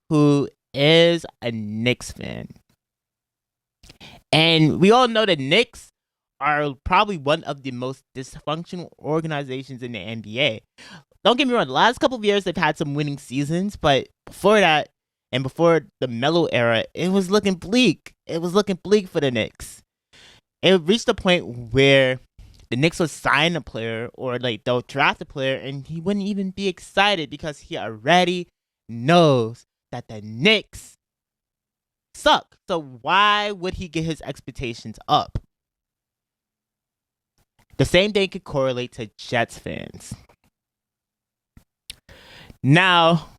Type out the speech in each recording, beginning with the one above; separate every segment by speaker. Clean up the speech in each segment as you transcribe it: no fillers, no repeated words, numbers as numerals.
Speaker 1: who is a Knicks fan. And we all know the Knicks are probably one of the most dysfunctional organizations in the NBA. Don't get me wrong, the last couple of years they've had some winning seasons, but before that, and before the Melo era, it was looking bleak. It was looking bleak for the Knicks. It reached a point where the Knicks would sign a player or like they'll draft a player and he wouldn't even be excited because he already knows that the Knicks suck. So why would he get his expectations up? The same thing could correlate to Jets fans. Now,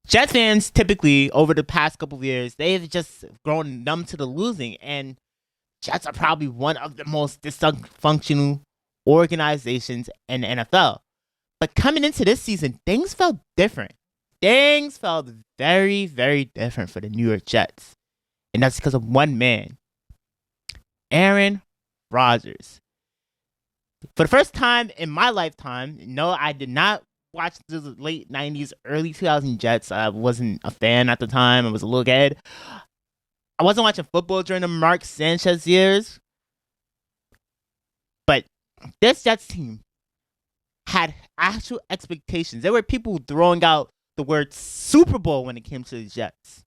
Speaker 1: Jets fans typically, over the past couple of years, they've just grown numb to the losing, and Jets are probably one of the most dysfunctional organizations in the NFL. But coming into this season, things felt different. Things felt very, very different for the New York Jets. And that's because of one man, Aaron Rodgers. For the first time in my lifetime, no, I did not watch the late 90s, early 2000 Jets. I wasn't a fan at the time. I was a little kid. I wasn't watching football during the Mark Sanchez years. But this Jets team had actual expectations. There were people throwing out the word Super Bowl when it came to the Jets.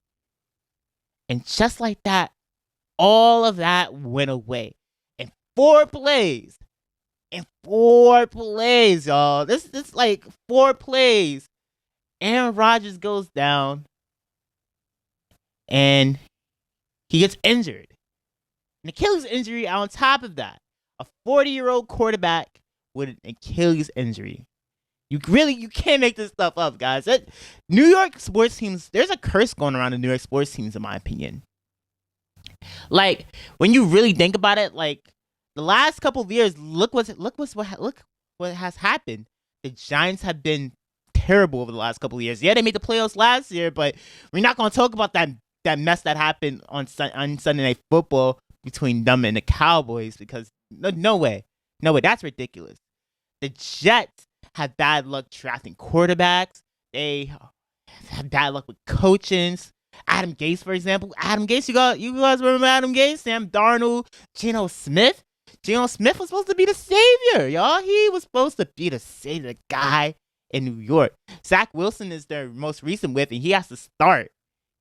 Speaker 1: And just like that, all of that went away. In 4 plays. In 4 plays, y'all. This is like 4 plays. Aaron Rodgers goes down. And he gets injured. An Achilles injury on top of that. A 40-year-old quarterback with an Achilles injury. You can't make this stuff up, guys. New York sports teams, there's a curse going around the New York sports teams, in my opinion. Like, when you really think about it, like, the last couple of years, look what has happened. The Giants have been terrible over the last couple of years. Yeah, they made the playoffs last year, but we're not going to talk about that mess that happened on Sunday Night Football between them and the Cowboys, because no way. That's ridiculous. The Jets have bad luck drafting quarterbacks. They have bad luck with coaches. Adam Gase, for example. Adam Gase, you guys remember Adam Gase? Sam Darnold, Geno Smith. Geno Smith was supposed to be the savior, y'all. He was supposed to be the savior, the guy in New York. Zach Wilson is their most recent whip, and he has to start.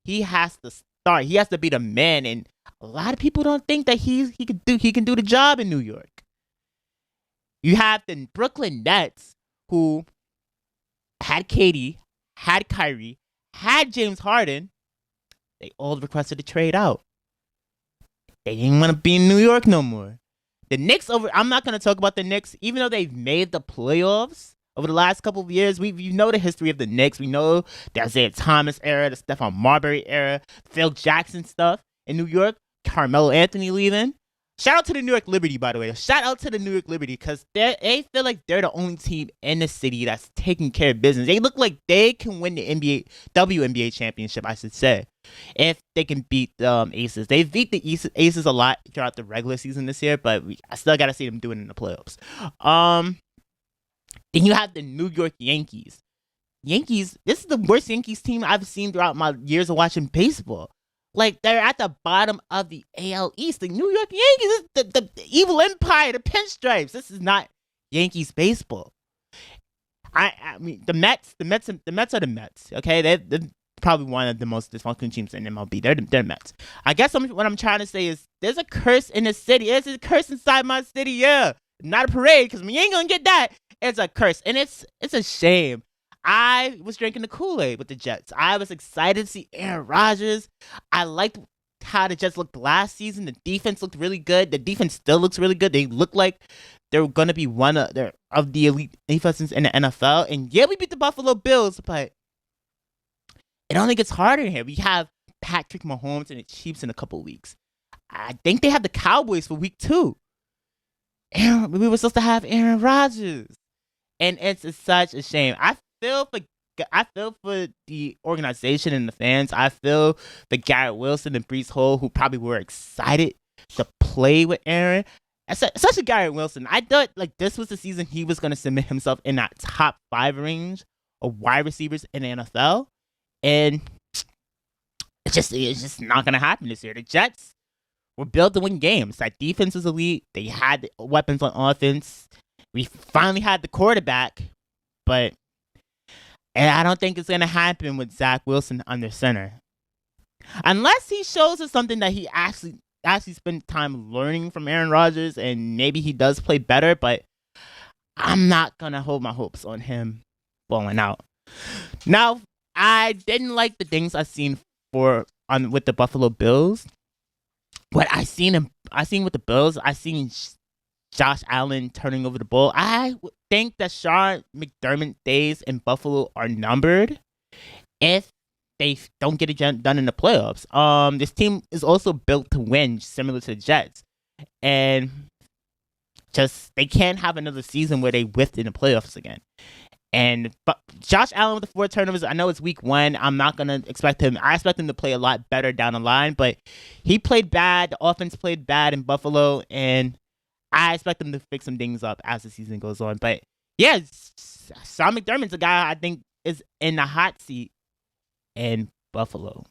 Speaker 1: He has to be the man, and a lot of people don't think that he can do the job in New York. You have the Brooklyn Nets, who had Katie, had Kyrie, had James Harden. They all requested to trade out. They didn't want to be in New York no more. The Knicks I'm not going to talk about the Knicks, even though they've made the playoffs over the last couple of years. We know the history of the Knicks. We know the Isaiah Thomas era, the Stephon Marbury era, Phil Jackson stuff in New York, Carmelo Anthony leaving. Shout out to the New York Liberty, by the way. Shout out to the New York Liberty, because they feel like they're the only team in the city that's taking care of business. They look like they can win the WNBA championship, I should say, if they can beat the Aces. They beat the Aces a lot throughout the regular season this year, but I still got to see them do it in the playoffs. Then you have the New York Yankees. This is the worst Yankees team I've seen throughout my years of watching baseball. Like, they're at the bottom of the AL East. The New York Yankees, the evil empire, the pinstripes. This is not Yankees baseball. I mean, the Mets are the Mets. Okay, they're probably one of the most dysfunctional teams in MLB. They're the Mets. I guess what I'm trying to say is there's a curse in the city. There's a curse inside my city. Yeah, not a parade, because we ain't gonna get that. It's a curse, and it's a shame. I was drinking the Kool-Aid with the Jets. I was excited to see Aaron Rodgers. I liked how the Jets looked last season. The defense looked really good. The defense still looks really good. They look like they're going to be one of the elite defenses in the NFL. And yeah, we beat the Buffalo Bills, but it only gets harder here. We have Patrick Mahomes and the Chiefs in a couple weeks. I think they have the Cowboys for week 2. We were supposed to have Aaron Rodgers. And it's such a shame. I feel for the organization and the fans. I feel for Garrett Wilson and Breece Hall, who probably were excited to play with Aaron. Especially Garrett Wilson. I thought like this was the season he was going to submit himself in that top 5 range of wide receivers in the NFL. And It's just not gonna happen this year. The Jets were built to win games. That defense is elite. They had weapons on offense. We finally had the quarterback, but I don't think it's gonna happen with Zach Wilson under center, unless he shows us something that he actually spent time learning from Aaron Rodgers, and maybe he does play better. But I'm not gonna hold my hopes on him balling out. Now, I didn't like the things I've seen with the Buffalo Bills. What I seen with the Bills, I seen Josh Allen turning over the ball. I think that Sean McDermott days in Buffalo are numbered if they don't get it done in the playoffs. This team is also built to win, similar to the Jets, and just they can't have another season where they whiffed in the playoffs again. But Josh Allen with the 4 turnovers, I know it's week 1. I'm not going to expect him. I expect him to play a lot better down the line, but he played bad. The offense played bad in Buffalo, and I expect him to fix some things up as the season goes on. But yeah, Sean McDermott's a guy I think is in the hot seat in Buffalo.